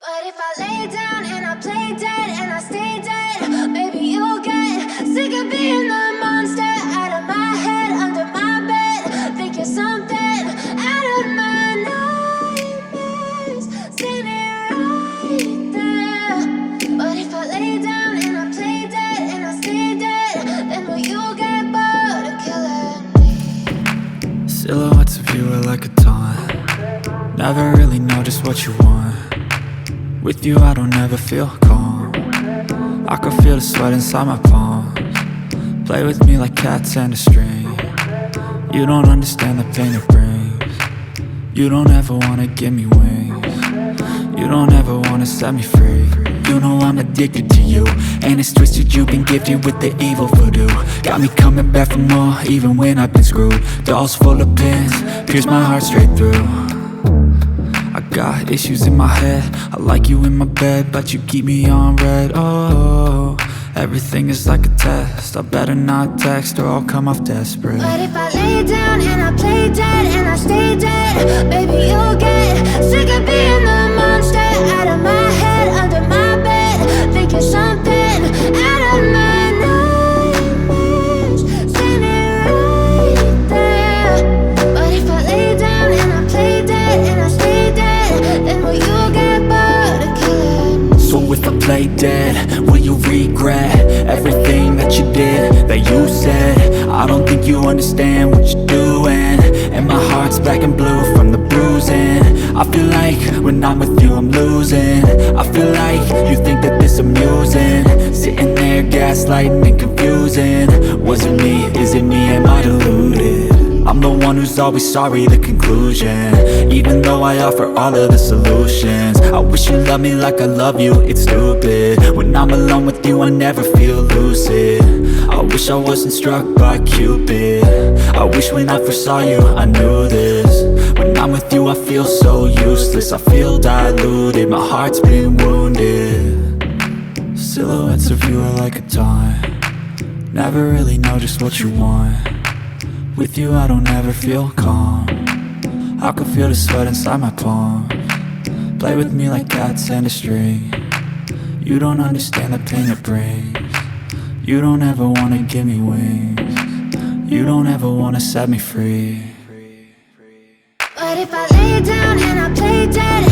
But if I lay down and I play dead and I stay dead, maybe you'll get sick of being the monster out of my head, under my bed. Think you're something out of my nightmares, standing right there. But if I lay down and I play dead and I stay dead, then will you get bored of killing me? Silhouettes of you are like a taunt. Never really know just what you want. With you I don't ever feel calm. I can feel the sweat inside my palms. Play with me like cats and a string. You don't understand the pain it brings. You don't ever wanna give me wings. You don't ever wanna set me free. You know I'm addicted to you, and it's twisted, you've been gifted with the evil voodoo. Got me coming back for more, even when I've been screwed. Dolls full of pins, pierce my heart straight through. I got issues in my head, I like you in my bed, but you keep me on red. Oh, everything is like a test. I better not text or I'll come off desperate. But if I lay down and I play dead and I stay dead, baby you'll get sick of being the monster out of my head, under my bed. Think you're something out of my nightmares, standing right there. But if I lay down and I play dead and I stay dead, then will you get bored of killing me? So if I play dead, will you regret everything that you did, that you said? I don't think you understand what you're doing, and my heart's black and blue from the bruising. I feel like when I'm with you I'm losing. I feel like you think that this amusing, sitting there gaslighting and confusing. Was it me? Is it me? Am I deluded? I'm the one who's always sorry, the conclusion, even though I offer all of the solutions. I wish you loved me like I love you, it's stupid. When I'm alone with you I never feel lucid. I wish I wasn't struck by Cupid. I wish when I first saw you I knew this. When I'm with you I feel so useless, I feel diluted, my heart's been wounded. Silhouettes of you are like a taunt. Never really know just what you want. With you I don't ever feel calm. I can feel the sweat inside my palms. Play with me like cats and a string. You don't understand the pain it brings. You don't ever wanna give me wings. You don't ever wanna set me free. But if I lay down and I play dead